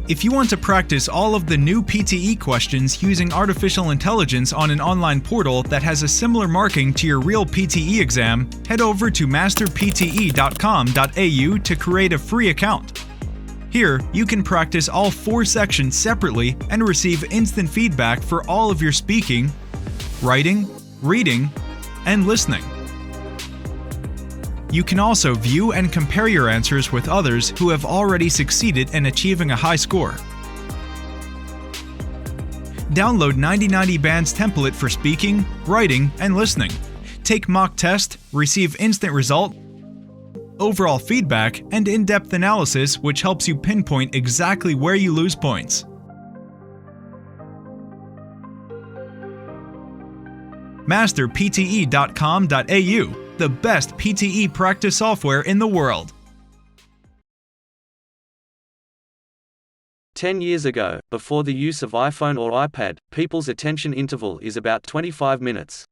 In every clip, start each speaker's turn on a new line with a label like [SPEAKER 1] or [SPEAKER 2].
[SPEAKER 1] If you want to practice all of the new PTE questions using artificial intelligence on an online portal that has a similar marking to your real PTE exam, head over to masterpte.com.au to create a free account. Here, you can practice all 4 sections separately and receive instant feedback for all of your speaking, writing, reading, and listening. You can also view and compare your answers with others who have already succeeded in achieving a high score. Download 9090 Band's template for speaking, writing, and listening. Take mock test, receive instant result, overall feedback, and in-depth analysis which helps you pinpoint exactly where you lose points. masterpte.com.au, the best PTE practice software in the world.
[SPEAKER 2] 10 years ago, before the use of iPhone or iPad, people's attention interval is about 25 minutes.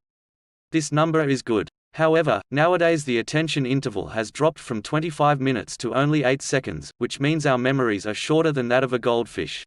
[SPEAKER 2] This number is good. However, nowadays the attention interval has dropped from 25 minutes to only 8 seconds, which means our memories are shorter than that of a goldfish.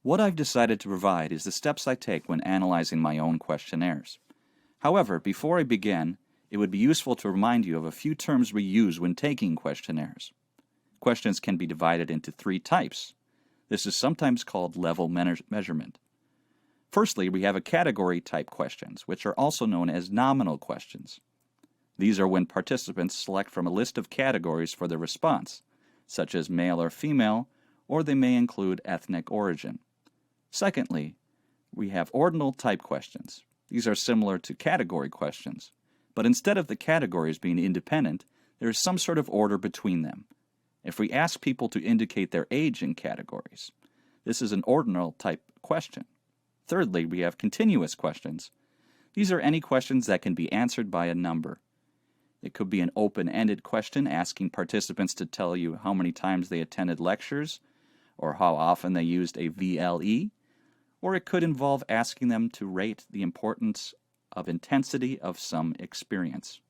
[SPEAKER 3] What I've decided to provide is the steps I take when analyzing my own questionnaires. However, before I begin, it would be useful to remind you of a few terms we use when taking questionnaires. Questions can be divided into 3 types. This is sometimes called level measurement. Firstly, we have a category type questions, which are also known as nominal questions. These are when participants select from a list of categories for their response, such as male or female, or they may include ethnic origin. Secondly, we have ordinal type questions. These are similar to category questions, but instead of the categories being independent, there is some sort of order between them. If we ask people to indicate their age in categories, this is an ordinal type question. Thirdly, we have continuous questions. These are any questions that can be answered by a number. It could be an open-ended question asking participants to tell you how many times they attended lectures or how often they used a VLE, or it could involve asking them to rate the importance of intensity of some experience.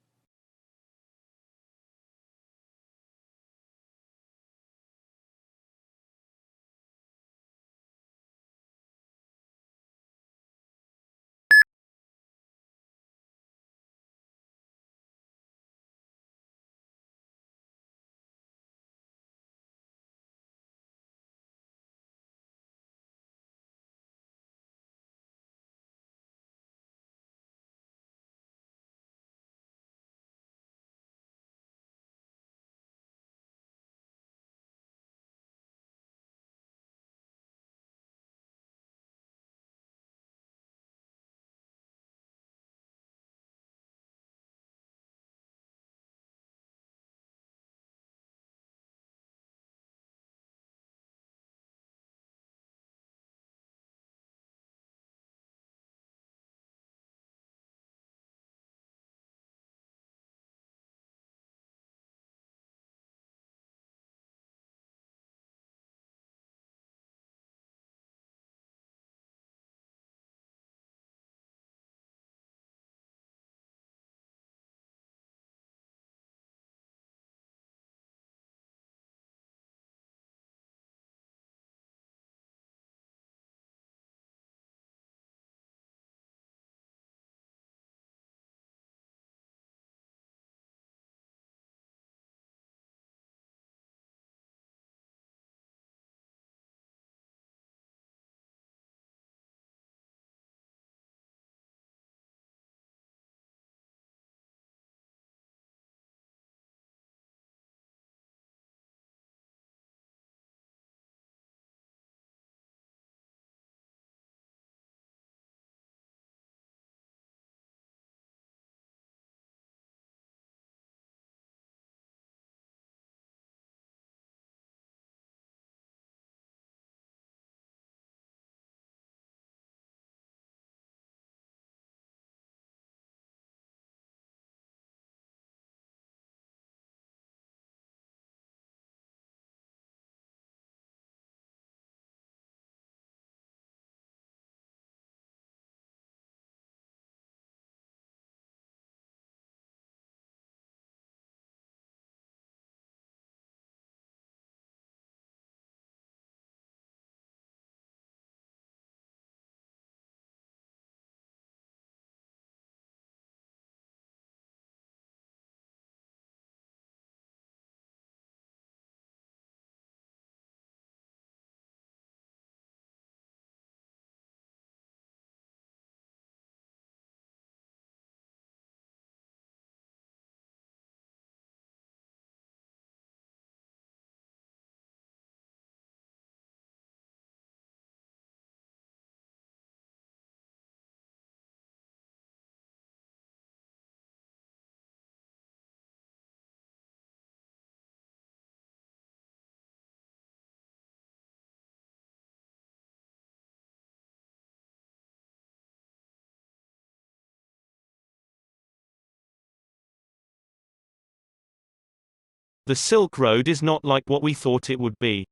[SPEAKER 4] The Silk Road is not like what we thought it would be.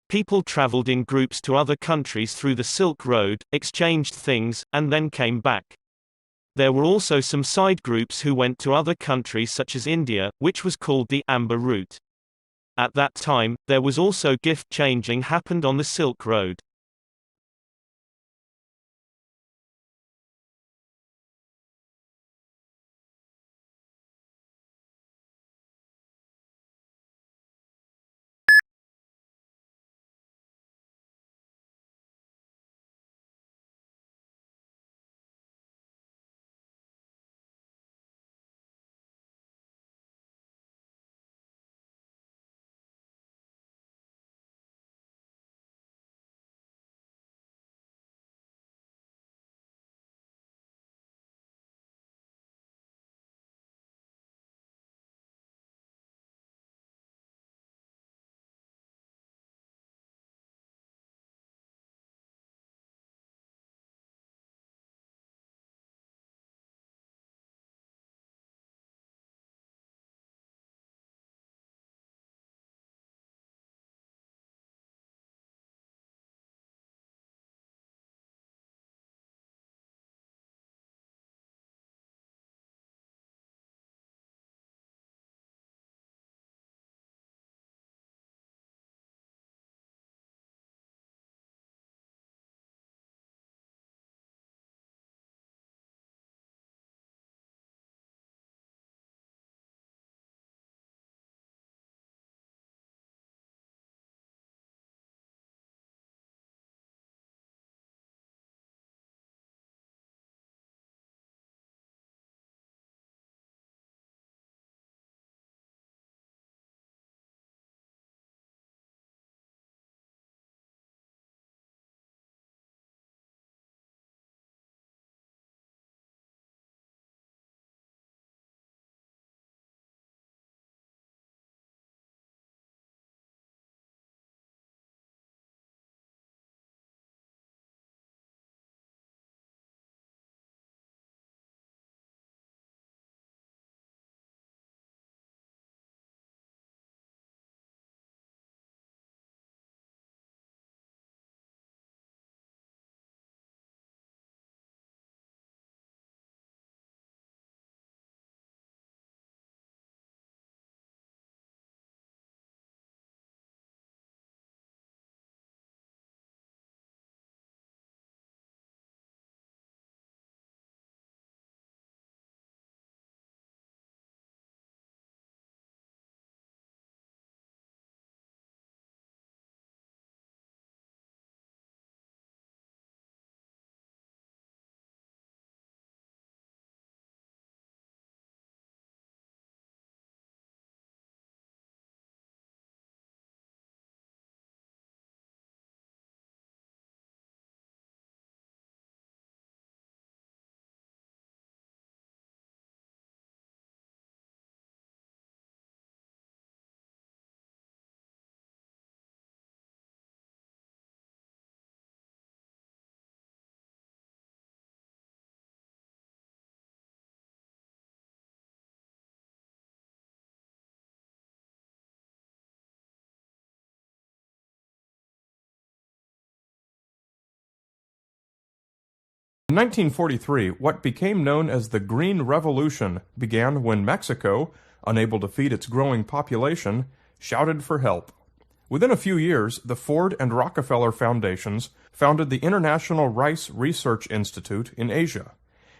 [SPEAKER 4] People traveled in groups to other countries through the Silk Road, exchanged things, and then came back. There were also some side groups who went to other countries such as India, which was called the Amber Route. At that time, there was also gift changing happened on the Silk Road.
[SPEAKER 5] In 1943, what became known as the Green Revolution began when Mexico, unable to feed its growing population, shouted for help. Within a few years, the Ford and Rockefeller Foundations founded the International Rice Research Institute in Asia,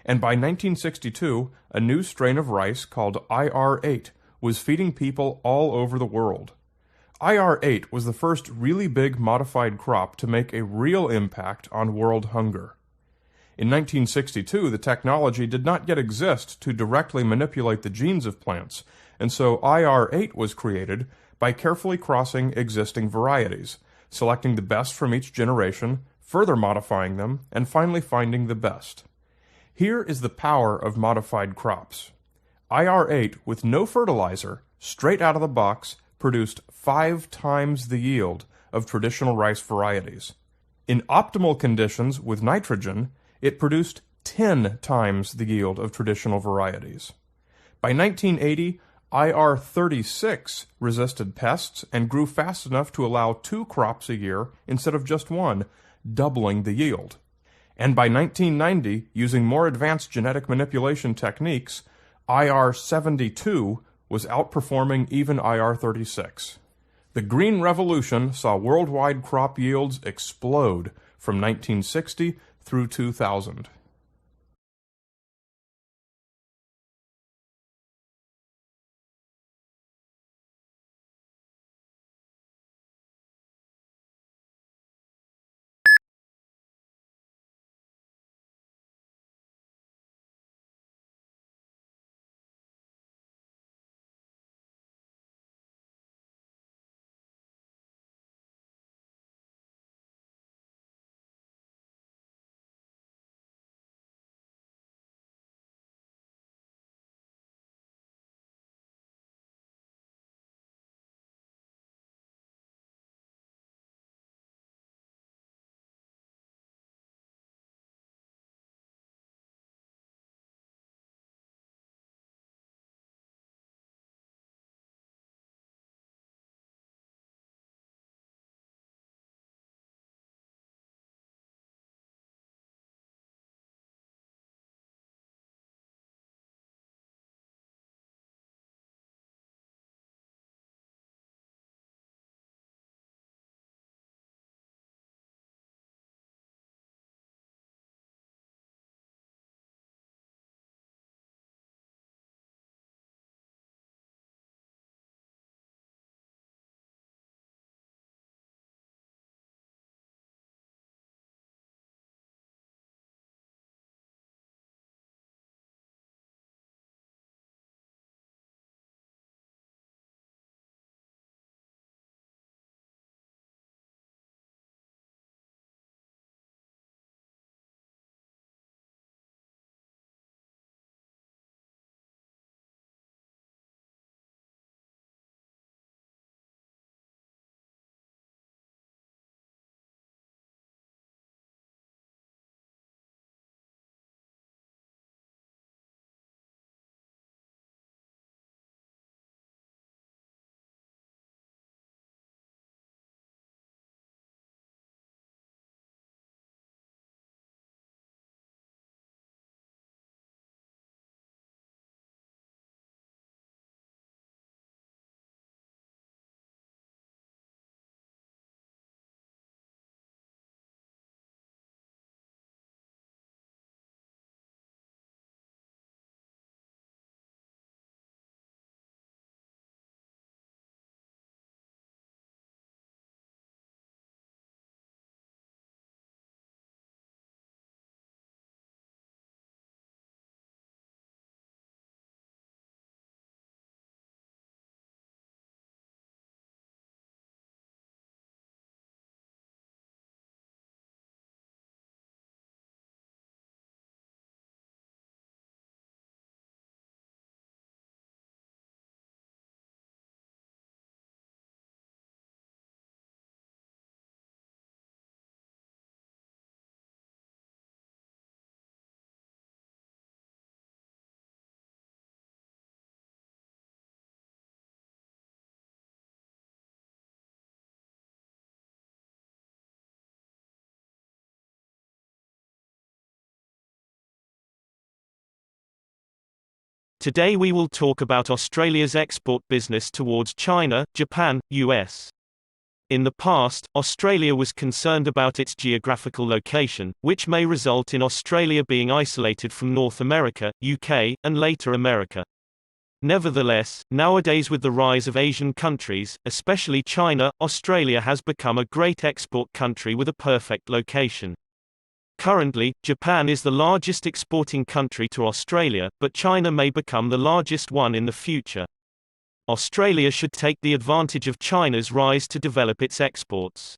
[SPEAKER 5] and by 1962, a new strain of rice called IR8 was feeding people all over the world. IR8 was the first really big modified crop to make a real impact on world hunger. In 1962, the technology did not yet exist to directly manipulate the genes of plants, and so IR8 was created by carefully crossing existing varieties, selecting the best from each generation, further modifying them, and finally finding the best. Here is the power of modified crops. IR8, with no fertilizer, straight out of the box, produced 5 times the yield of traditional rice varieties. In optimal conditions with nitrogen, it produced 10 times the yield of traditional varieties. By 1980, IR36 resisted pests and grew fast enough to allow 2 crops a year instead of just 1, doubling the yield. And by 1990, using more advanced genetic manipulation techniques, IR72 was outperforming even IR36. The Green Revolution saw worldwide crop yields explode from 1960 through 2000.
[SPEAKER 4] Today we will talk about Australia's export business towards China, Japan, US. In the past, Australia was concerned about its geographical location, which may result in Australia being isolated from North America, UK, and later America. Nevertheless, nowadays with the rise of Asian countries, especially China, Australia has become a great export country with a perfect location. Currently, Japan is the largest exporting country to Australia, but China may become the largest one in the future. Australia should take the advantage of China's rise to develop its exports.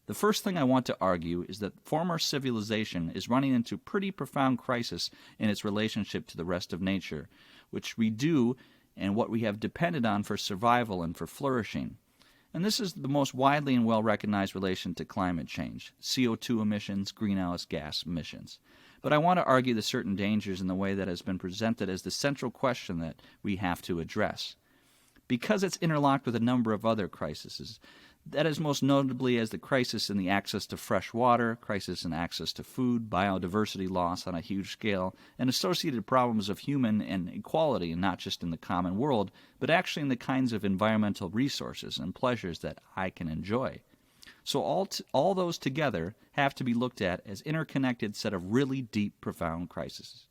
[SPEAKER 3] The first thing I want to argue is that former civilization is running into pretty profound crisis in its relationship to the rest of nature, which we do and what we have depended on for survival and for flourishing. And this is the most widely and well-recognized relation to climate change, CO2 emissions, greenhouse gas emissions. But I want to argue the certain dangers in the way that has been presented as the central question that we have to address. Because it's interlocked with a number of other crises, that is most notably as the crisis in the access to fresh water, crisis in access to food, biodiversity loss on a huge scale, and associated problems of human and equality, and not just in the common world, but actually in the kinds of environmental resources and pleasures that I can enjoy. So all those together have to be looked at as interconnected set of really deep, profound crises.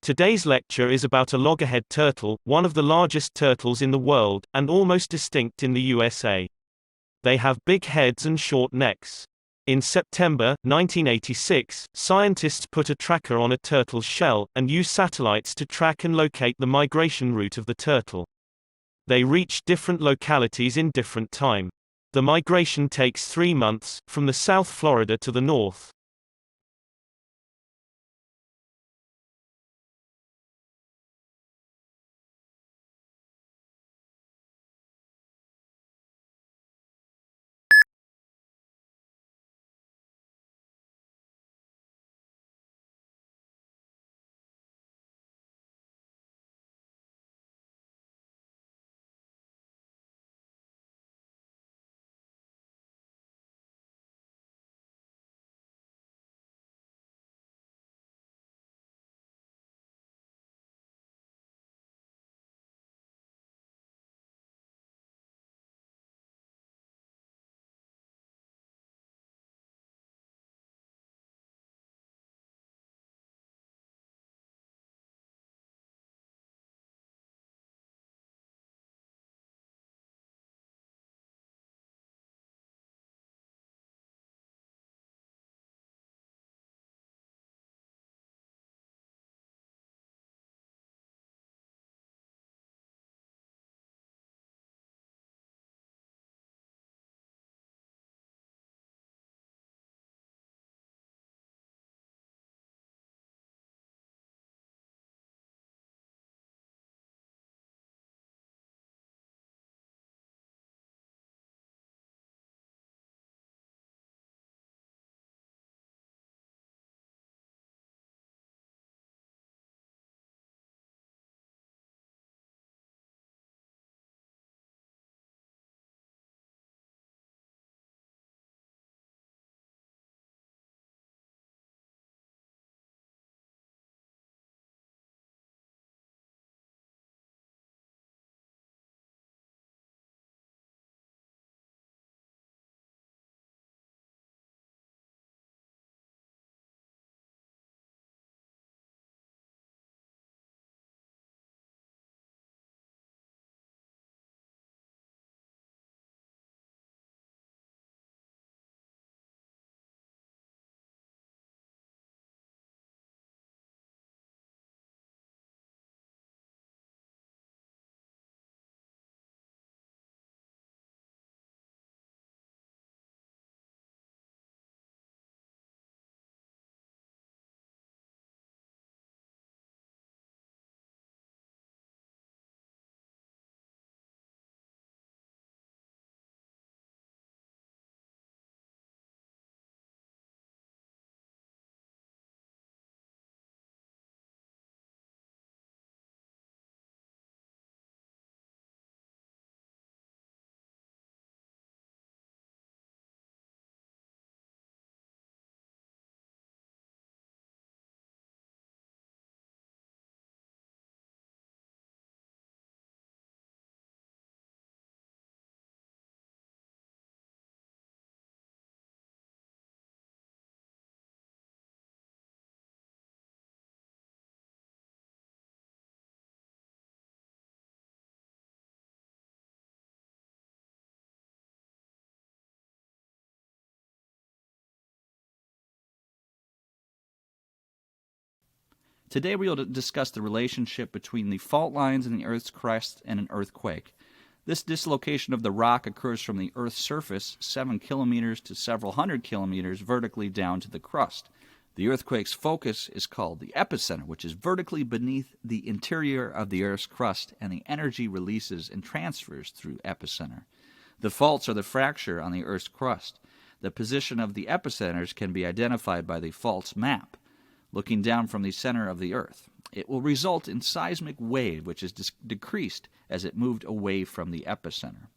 [SPEAKER 4] Today's lecture is about a loggerhead turtle, one of the largest turtles in the world, and almost extinct in the USA. They have big heads and short necks. In September 1986, scientists put a tracker on a turtle's shell, and used satellites to track and locate the migration route of the turtle. They reach different localities in different time. The migration takes 3 months, from the South Florida to the north.
[SPEAKER 3] Today we will discuss the relationship between the fault lines in the Earth's crust and an earthquake. This dislocation of the rock occurs from the Earth's surface 7 kilometers to several hundred kilometers vertically down to the crust. The earthquake's focus is called the epicenter, which is vertically beneath the interior of the Earth's crust, and the energy releases and transfers through epicenter. The faults are the fracture on the Earth's crust. The position of the epicenters can be identified by the faults map, looking down from the center of the Earth. It will result in seismic wave, which is decreased as it moved away from the epicenter.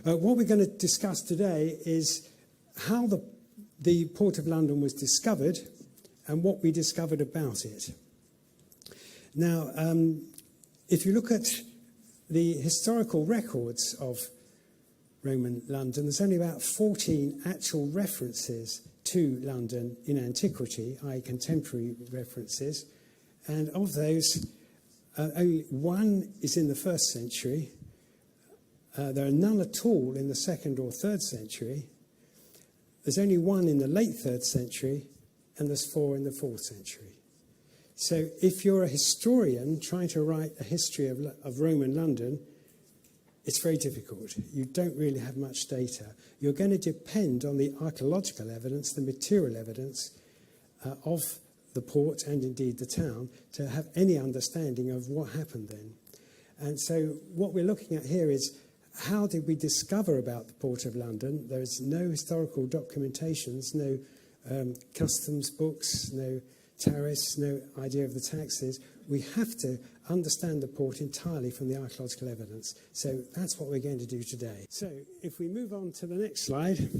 [SPEAKER 6] What we're going to discuss today is how the Port of London was discovered and what we discovered about it. Now, if you look at the historical records of Roman London, there's only about 14 actual references to London in antiquity, i.e. contemporary references, and of those, only one is in the 1st century. There are none at all in the 2nd or 3rd century. There's only one in the late 3rd century, and there's 4 in the 4th century. So if you're a historian trying to write a history of Roman London, it's very difficult. You don't really have much data. You're going to depend on the archaeological evidence, the material evidence, of the port and indeed the town to have any understanding of what happened then. And so what we're looking at here is, how did we discover about the Port of London? There is no historical documentations, no customs books, no tariffs, no idea of the taxes. We have to understand the port entirely from the archaeological evidence. So that's what we're going to do today. So if we move on to the next slide.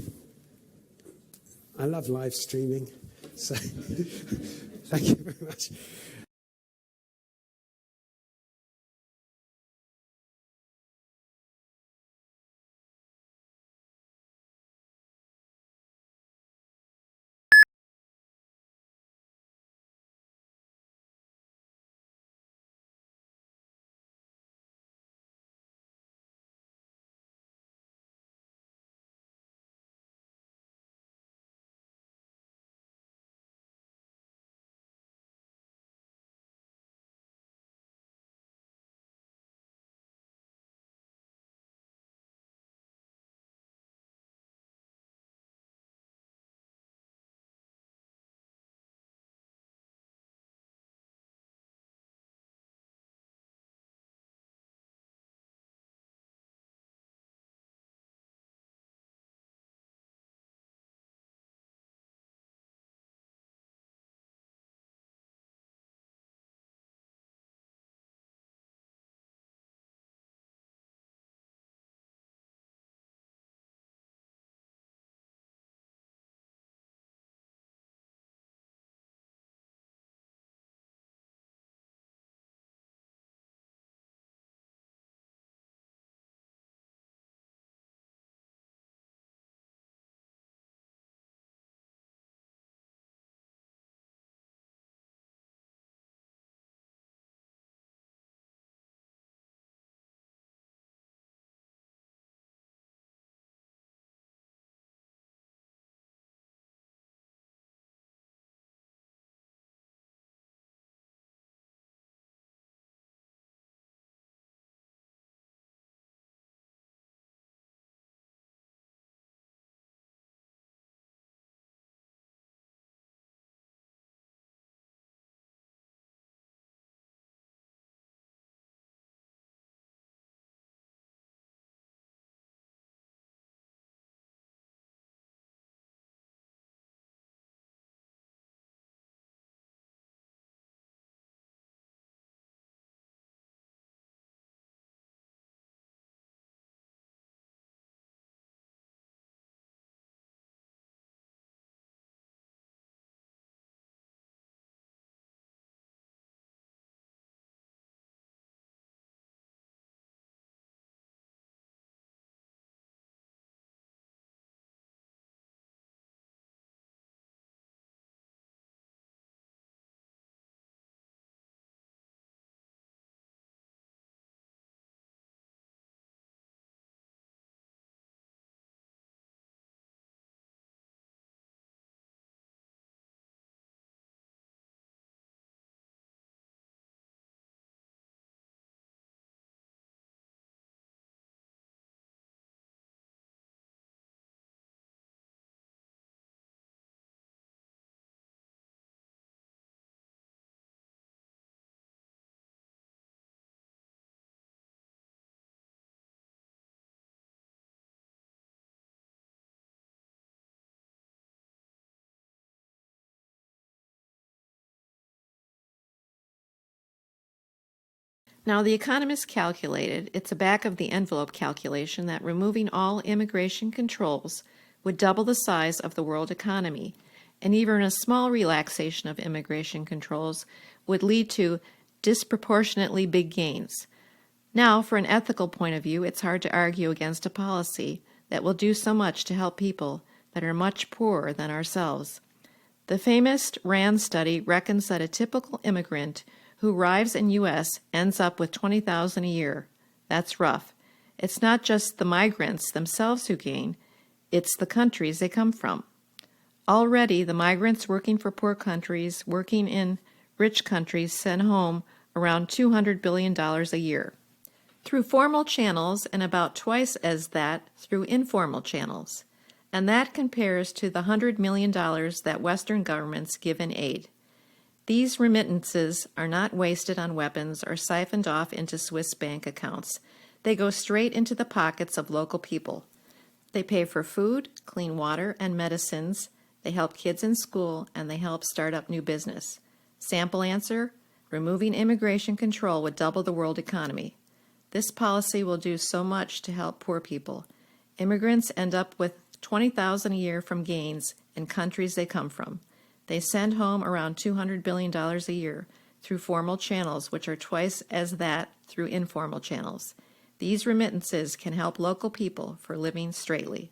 [SPEAKER 6] I love live streaming, so thank you very much.
[SPEAKER 7] Now, the economists calculated, it's a back-of-the-envelope calculation, that removing all immigration controls would double the size of the world economy, and even a small relaxation of immigration controls would lead to disproportionately big gains. Now, for an ethical point of view, it's hard to argue against a policy that will do so much to help people that are much poorer than ourselves. The famous RAND study reckons that a typical immigrant who arrives in U.S. ends up with $20,000 a year. That's rough. It's not just the migrants themselves who gain, it's the countries they come from. Already, the migrants working for poor countries, working in rich countries, send home around $200 billion a year, through formal channels and about twice as that through informal channels. and that compares to the $100 million that Western governments give in aid. These remittances are not wasted on weapons or siphoned off into Swiss bank accounts. They go straight into the pockets of local people. They pay for food, clean water, and medicines. They help kids in school, and they help start up new business. Sample answer: removing immigration control would double the world economy. This policy will do so much to help poor people. Immigrants end up with $20,000 a year from gains in countries they come from. They send home around $200 billion a year through formal channels, which are twice as that through informal channels. These remittances can help local people for living straightly.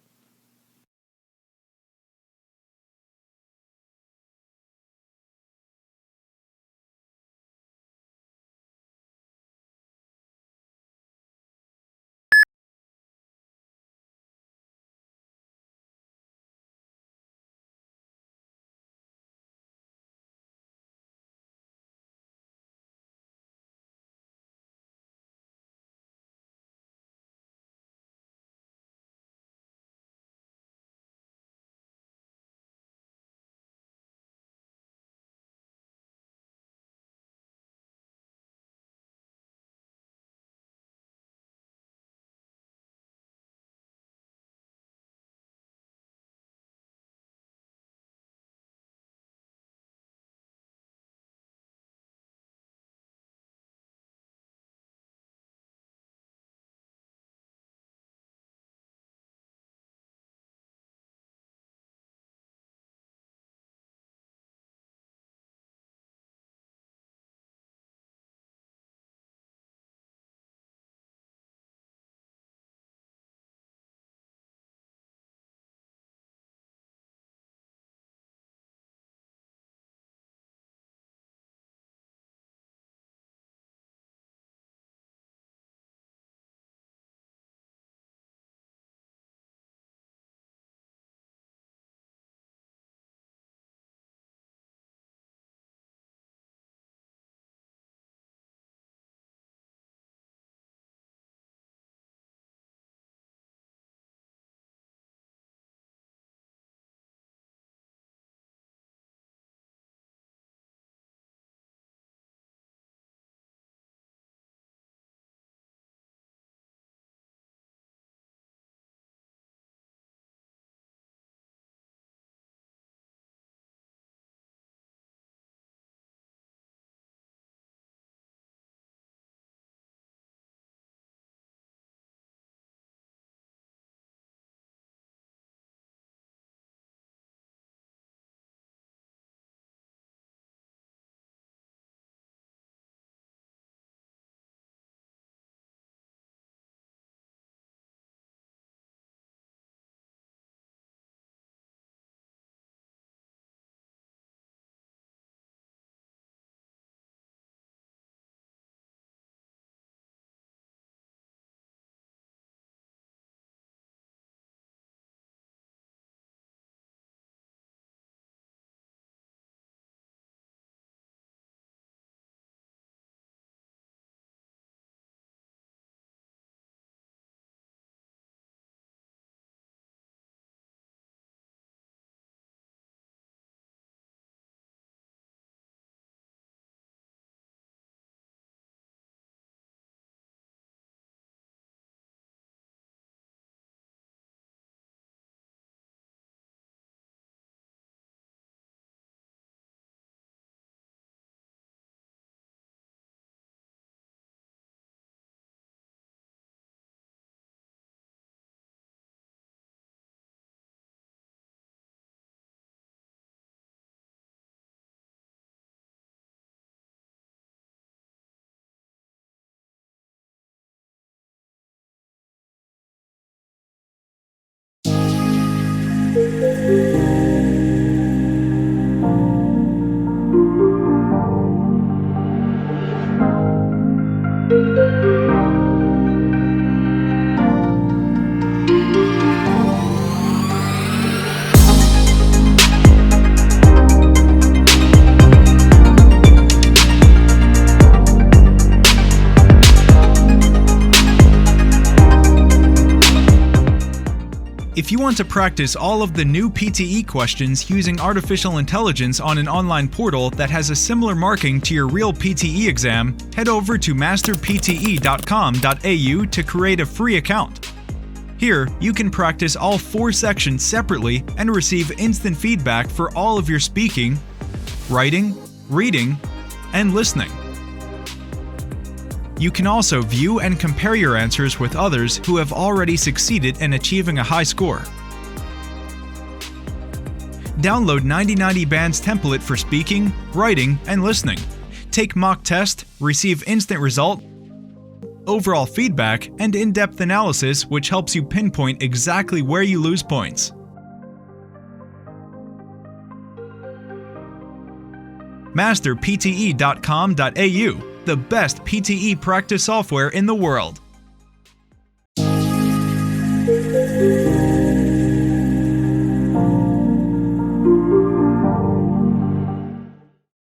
[SPEAKER 1] If you want to practice all of the new PTE questions using artificial intelligence on an online portal that has a similar marking to your real PTE exam, head over to masterpte.com.au to create a free account. Here, you can practice all 4 sections separately and receive instant feedback for all of your speaking, writing, reading, and listening. You can also view and compare your answers with others who have already succeeded in achieving a high score. Download 9090 Band's template for speaking, writing, and listening. Take mock test, receive instant result, overall feedback, and in-depth analysis which helps you pinpoint exactly where you lose points. masterpte.com.au, the best PTE practice software in the world.